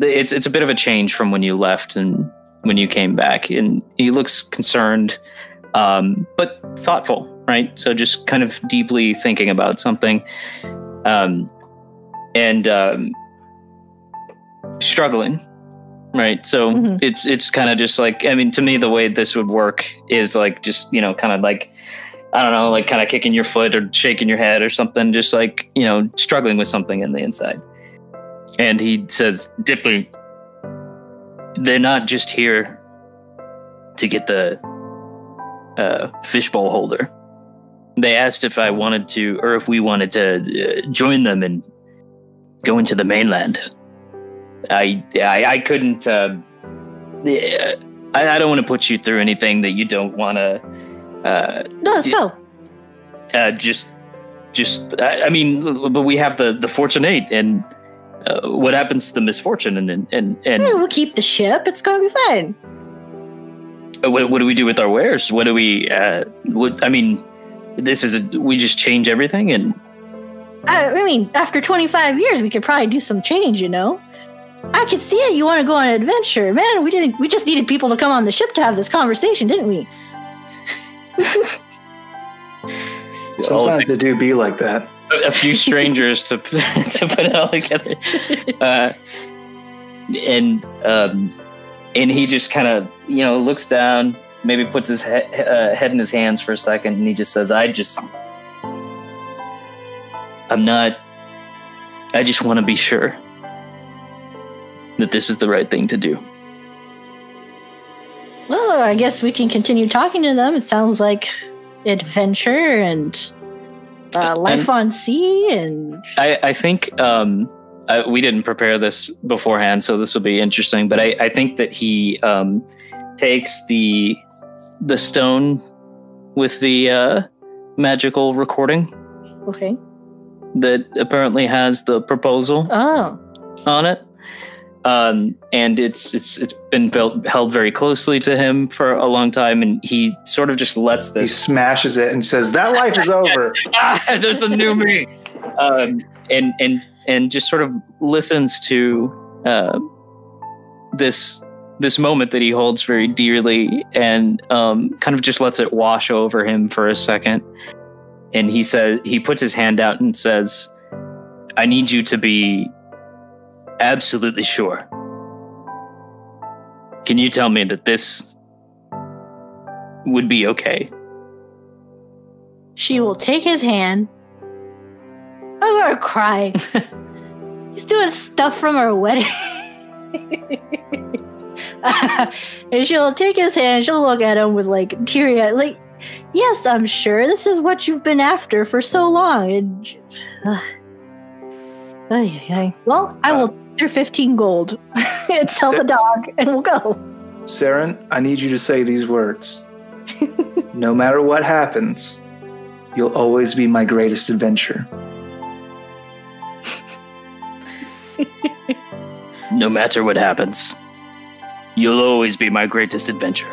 it's a bit of a change from when you left and when you came back, and he looks concerned but thoughtful, right? So just kind of deeply thinking about something and struggling. Right. So it's kind of just like, I mean, to me, the way this would work is like, just, kind of like, I don't know, like kind of kicking your foot or shaking your head or something, just like, struggling with something in the inside. And he says, Dipley, they're not just here to get the fishbowl holder. They asked if I wanted to, or if we wanted to join them and go into the mainland. I couldn't. I don't want to put you through anything that you don't want to. No, let's go. I mean, but we have the Fortunate, and what happens to the misfortune, and We'll keep the ship. It's gonna be fine. What do we do with our wares? What do we? I mean, we just change everything, and I mean, after 25 years, we could probably do some change. I could see it. You want to go on an adventure, man. We just needed people to come on the ship to have this conversation, didn't we? Sometimes they do be like that. a few strangers to put it all together. And he just kind of looks down, maybe puts his head in his hands for a second, and he just says, I just want to be sure that this is the right thing to do. Well, I guess we can continue talking to them. It sounds like adventure and life on sea. And I think we didn't prepare this beforehand, so this will be interesting. But I think that he takes the stone with the magical recording. Okay. That apparently has the proposal on it. And it's been held very closely to him for a long time, and he sort of just lets this. He smashes it and says, "That life is over." There's a new me. And just sort of listens to this moment that he holds very dearly, and kind of just lets it wash over him for a second. And he puts his hand out and says, "I need you to be absolutely sure. Can you tell me that this would be okay?" She will take his hand. I'm gonna cry. He's doing stuff from our wedding. And she'll take his hand, she'll look at him with like teary eyes, like, "Yes, I'm sure. This is what you've been after for so long." And, well, I will do 15 gold and sell the dog, and we'll go. Saren, I need you to say these words. No matter what happens, you'll always be my greatest adventure. No matter what happens, you'll always be my greatest adventure.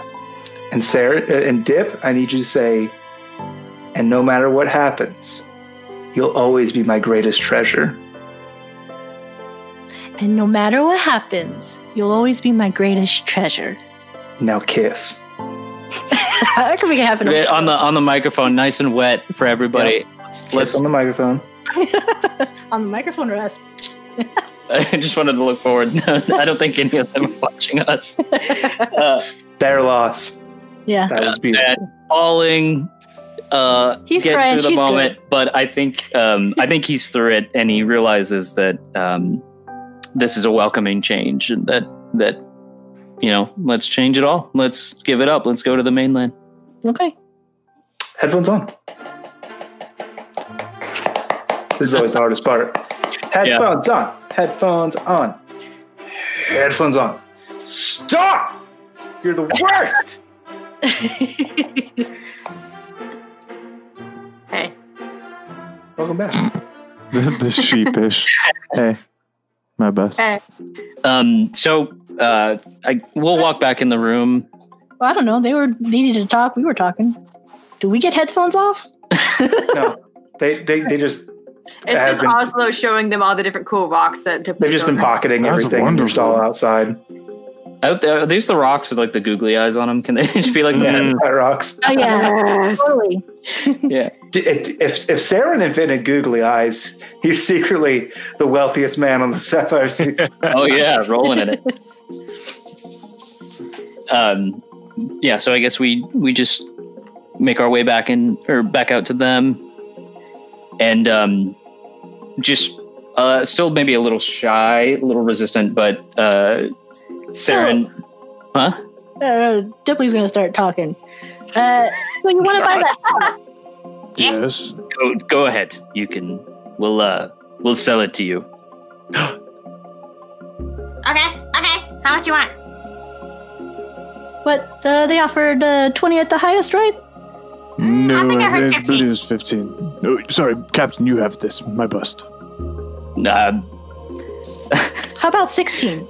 And Sarah and Dip, I need you to say, and no matter what happens, you'll always be my greatest treasure. And no matter what happens, you'll always be my greatest treasure. Now kiss. That can make it happen. On the microphone, nice and wet for everybody. Yep. Let's on the microphone. On the microphone, or us? I just wanted to look forward. I don't think any of them are watching us. Their loss. Yeah, that was beautiful. Falling. He's getting crying. through the She's moment, good. But I think he's through it, and he realizes that this is a welcoming change, and that let's change it all. Let's give it up. Let's go to the mainland. Okay. Headphones on. This is always the hardest part. Headphones on. Headphones on. Headphones on. Stop! You're the worst! Hey. Welcome back. The sheepish. Hey. My best. Hey. So we'll walk back in the room. Well, I don't know. They needed to talk. We were talking. Do we get headphones off? No. They just... It's just Oslo showing them all the different cool rocks that they've just been pocketing everything and just all outside. Are these the rocks with like the googly eyes on them? Can they just be like the rocks? Oh yeah, totally. Yeah. If Saren invented googly eyes, he's secretly the wealthiest man on the Sapphire Seas. Oh yeah, rolling in it. So I guess we just make our way back back out to them. And just still maybe a little shy, a little resistant, but Saren, huh? Dipley's gonna start talking. So you want to buy that? Yes. Go ahead. You can. We'll sell it to you. Okay. How much you want? What? They offered 20 at the highest, right? No, I think I heard I 15. believe it was 15. Oh, sorry, Captain, you have this. My bust. How about 16?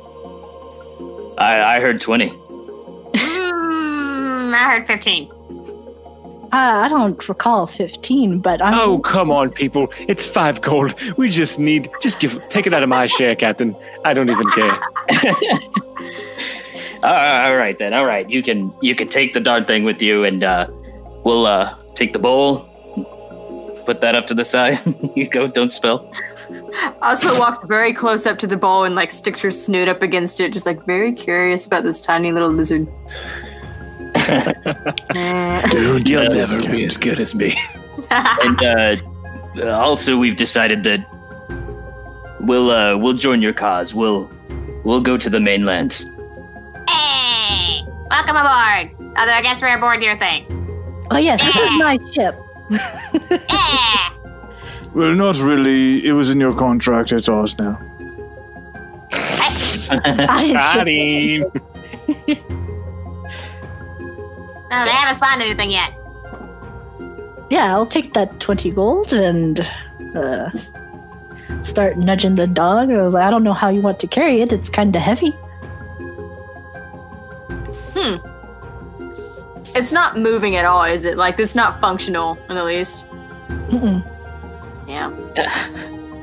I heard 20. I heard 15. I don't recall 15, but I'm... Oh, come on, people. It's 5 gold. We take it out of my share, Captain. I don't even care. All right, then. All right. You can take the dart thing with you, and we'll take the bowl, put that up to the side. You go, don't spill. Oslo walks very close up to the bowl and like sticks her snoot up against it, just like very curious about this tiny little lizard. Dude, you'll never be as good as me. And also, we've decided that we'll join your cause. We'll go to the mainland. Hey, welcome aboard. Although I guess we're aboard your thing. Oh yes, this is my ship. Yeah. Well, not really. It was in your contract. It's ours now. Got him. No, they haven't signed anything yet. Yeah, I'll take that 20 gold and start nudging the dog. I was like, I don't know how you want to carry it. It's kind of heavy. It's not moving at all, is it? Like, it's not functional, in the least. Mm-mm. Yeah.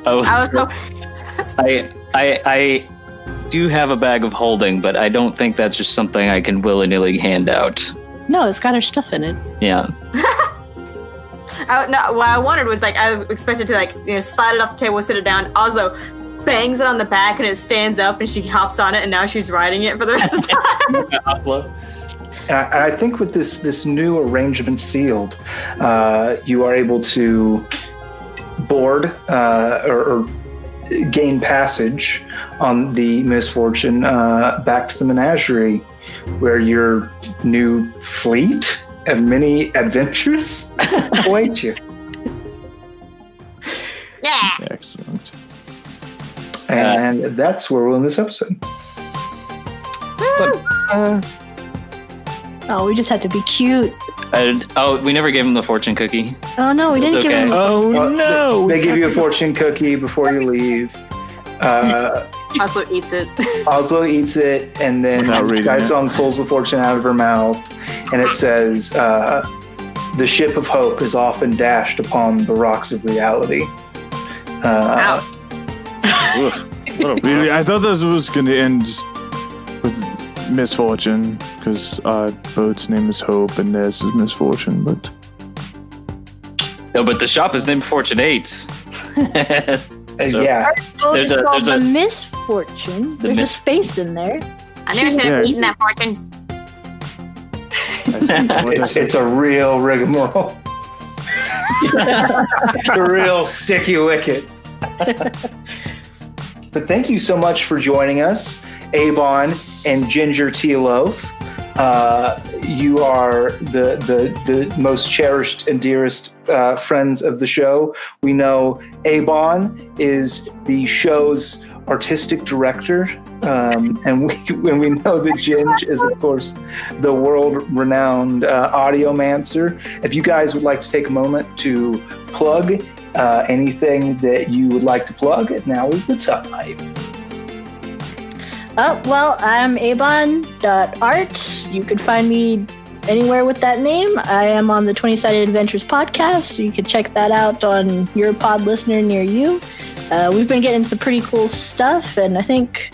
Oh, I was so... I do have a bag of holding, but I don't think that's just something I can willy-nilly hand out. No, it's got her stuff in it. Yeah. No, what I wanted was, like, I expected to, like, slide it off the table, sit it down. Oslo bangs it on the back, and it stands up, and she hops on it, and now she's riding it for the rest of the time. Oslo. I think with this new arrangement sealed, you are able to board or gain passage on the Misfortune back to the menagerie, where your new fleet of mini adventures await you. Yeah. Excellent. And that's where we'll end this episode. Oh, we just had to be cute. We never gave him the fortune cookie. Oh no, we didn't give him. Oh no! They give you a fortune cookie before you leave. Oslo eats it. Oslo eats it, and then Skyzong pulls the fortune out of her mouth, and it says, "The ship of hope is often dashed upon the rocks of reality." Really, I thought this was going to end with misfortune, because our boat's name is Hope and theirs is Misfortune, but... No, but the shop is named Fortunate. Yeah. There's a Misfortune. There's a space in there. I never should have eaten that fortune. It's a real rigmarole. A real sticky wicket. But thank you so much for joining us, Avon and Ginger Tea Loaf. You are the most cherished and dearest friends of the show. We know Avon is the show's artistic director, and we know that Ginge is, of course, the world-renowned audiomancer. If you guys would like to take a moment to plug anything that you would like to plug, now is the time. Well, I'm abon.art. You can find me anywhere with that name. I am on the 20-Sided Adventures podcast, so you can check that out on your pod listener near you. We've been getting some pretty cool stuff, and I think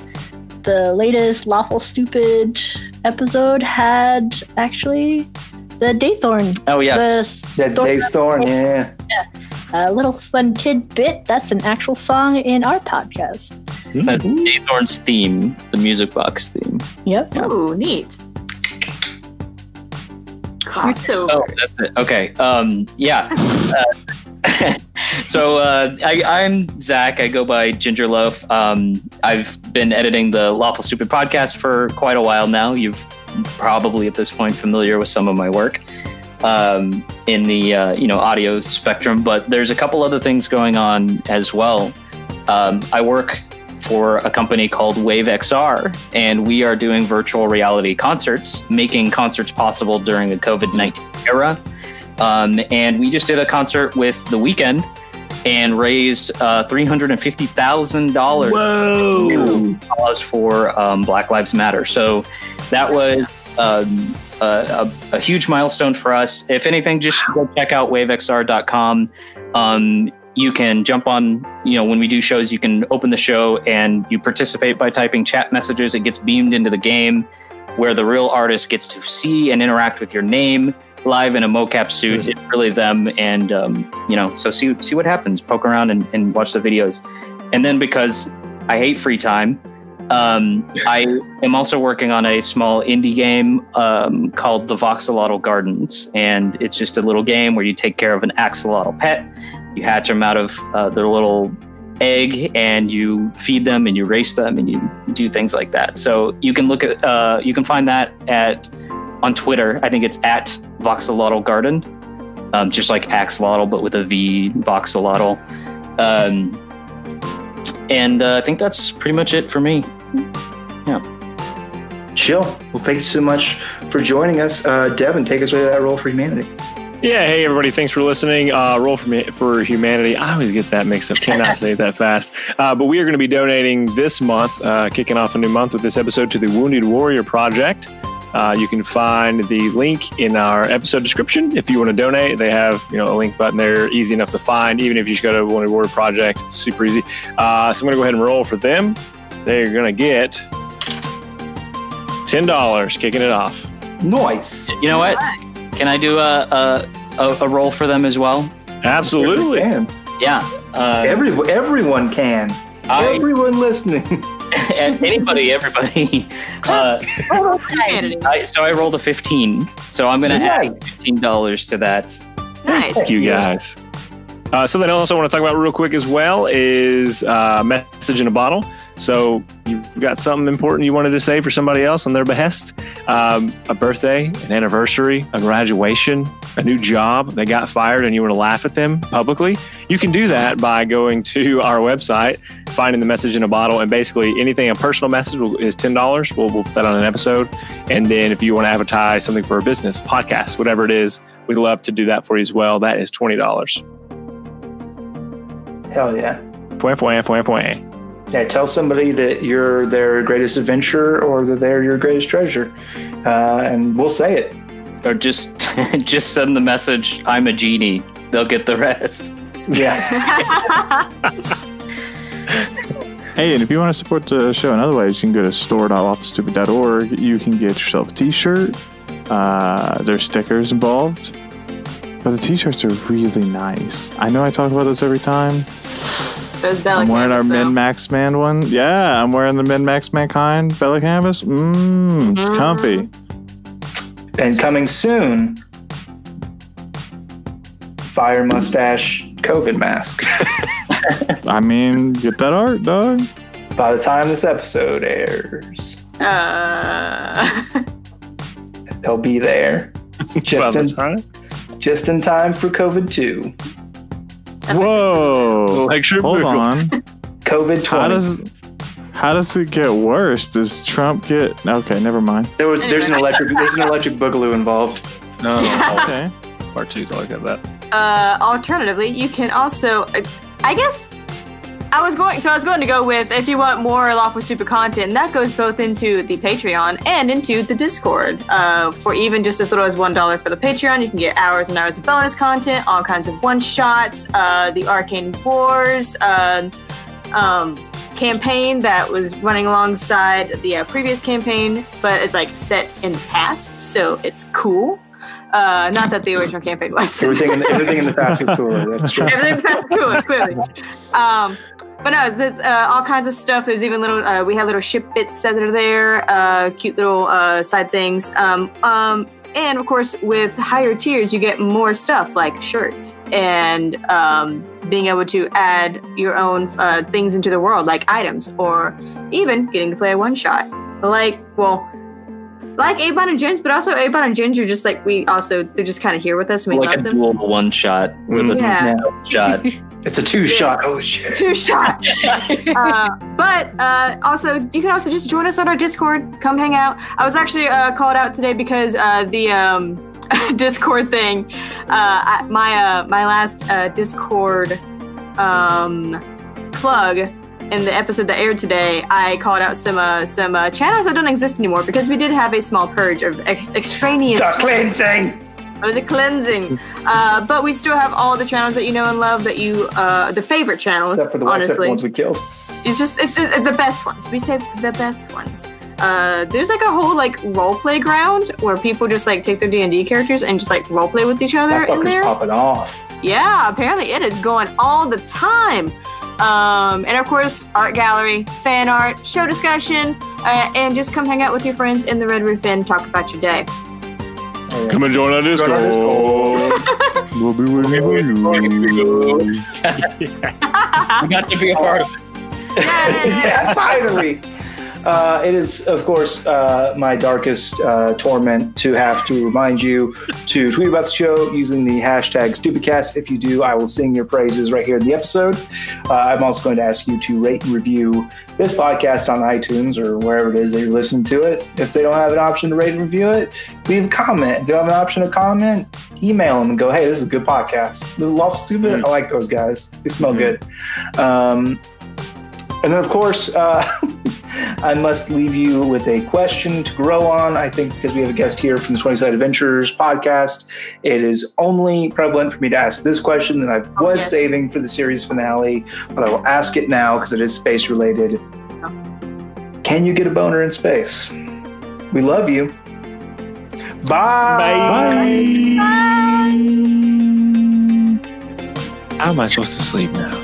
the latest Lawful Stupid episode had actually the Daythorn. Oh, yes. The Daythorn, yeah. A little fun tidbit, that's an actual song in our podcast. That's Daythorn's theme, the Music Box theme. Yep. Ooh, neat. Crossover. Oh, that's it. Okay. Yeah. So I'm Zach. I go by Ginger Loaf. I've been editing the Lawful Stupid podcast for quite a while now. You've probably at this point familiar with some of my work in the audio spectrum, but there's a couple other things going on as well. I work for a company called Wave XR, and we are doing virtual reality concerts, making concerts possible during the COVID-19 era. And we just did a concert with The Weeknd and raised $350,000 cause for Black Lives Matter. So that was a huge milestone for us. If anything, just go check out wavexr.com. You can jump on, when we do shows, you can open the show and you participate by typing chat messages. It gets beamed into the game where the real artist gets to see and interact with your name live in a mocap suit. It's really them. And, so see what happens, poke around and watch the videos. And then because I hate free time, I am also working on a small indie game called the Voxolotl Gardens. And it's just a little game where you take care of an axolotl pet. You hatch them out of their little egg, and you feed them, and you race them, and you do things like that. So you can look at, you can find that at on Twitter. I think it's at Voxolotl Garden, just like Axolotl, but with a V, Voxolotl. And I think that's pretty much it for me. Yeah. Chill. Well, thank you so much for joining us. Devin, take us away to that Roll for Humanity. Yeah, hey everybody, thanks for listening. Roll for Humanity. I always get that mixed up. Cannot say it that fast. But we are going to be donating this month, kicking off a new month with this episode, to the Wounded Warrior Project. You can find the link in our episode description if you want to donate. They have a link button there, easy enough to find. Even if you just go to Wounded Warrior Project, it's super easy. So I'm going to go ahead and roll for them. They're going to get $10, kicking it off. Nice. You know what? Can I do a roll for them as well? Absolutely. Yeah. Everyone can. Everyone listening. Anybody, everybody. So I rolled a 15. So I'm going to add $15 to that. Nice. Thank you, guys. Something else I want to talk about real quick as well is message in a bottle. So you've got something important you wanted to say for somebody else on their behest. A birthday, an anniversary, a graduation, a new job, they got fired and you want to laugh at them publicly. You can do that by going to our website, finding the message in a bottle, and basically anything, a personal message is $10. We'll put that on an episode. And then if you want to advertise something for a business, podcast, whatever it is, we'd love to do that for you as well. That is $20. Hell yeah. Fwah. Yeah, tell somebody that you're their greatest adventure or that they're your greatest treasure, and we'll say it. Or just send the message, I'm a genie. They'll get the rest. Yeah. Hey, and if you want to support the show in other ways, you can go to store.lawfulstupid.org. You can get yourself a t-shirt. There's stickers involved. But the t-shirts are really nice. I know I talk about this every time. I'm wearing our Min-Max Man one. Yeah, I'm wearing the Min-Max Mankind Bella Canvas. It's comfy. And coming soon, Fire Mustache COVID mask. I mean, get that art, dog. By the time this episode airs, they'll be there. Just in time for COVID 2. Whoa! Hold on. COVID 20. How does it get worse? Does Trump get? Okay, never mind. There's an electric boogaloo involved. No. Okay. Part 2's always got that. Alternatively, you can also, I guess, I was going to go with, if you want more Lawful Stupid content, and that goes both into the Patreon and into the Discord. For even just as little as $1 for the Patreon, you can get hours and hours of bonus content, all kinds of one-shots, the Arcane Wars campaign that was running alongside the previous campaign, but it's like set in the past, so it's cool. Not that the original campaign was. Everything in the past is cooler. That's true. Everything in the past is cooler, clearly. But no, there's all kinds of stuff. There's even little, we have little ship bits that are there, cute little side things. And of course, with higher tiers, you get more stuff like shirts and being able to add your own things into the world, like items, or even getting to play a one-shot. Like Avon and Ginge, but also Avon and Ginge are just like, they're just kind of here with us and we like love them. Like a dual one-shot with a shot. It's a two-shot. Oh, shit. Two-shot. But also, you can also just join us on our Discord. Come hang out. I was actually called out today because the Discord thing, my last Discord plug in the episode that aired today, I called out some channels that don't exist anymore because we did have a small purge of extraneous... The cleansing! It was a cleansing. But we still have all the channels that you know and love, that you, the favorite channels, except for the honestly. ones we killed. It's just the best ones. We say the best ones. There's like a whole like roleplay ground where people just like take their D&D characters and just like roleplay with each other in there. Popping off. Yeah, apparently it is going all the time. And of course, art gallery, fan art, show discussion, and just come hang out with your friends in the Red Roof Inn, talk about your day. Come and join our Discord. We'll be with you. We got to be a part of it. Yeah, finally. It is, of course, my darkest torment to have to remind you to tweet about the show using the hashtag StupidCast. If you do, I will sing your praises right here in the episode. I'm also going to ask you to rate and review this podcast on iTunes or wherever it is that you're listening to it. If they don't have an option to rate and review it, leave a comment. If they don't have an option to comment, email them and go, hey, this is a good podcast. The Lawful Stupid, I like those guys. They smell good. And then, of course, I must leave you with a question to grow on. I think because we have a guest here from the 20-Sided Adventures podcast, it is only prevalent for me to ask this question that I was saving for the series finale, but I will ask it now because it is space related. Can you get a boner in space? We love you. Bye. Bye. How am I supposed to sleep now?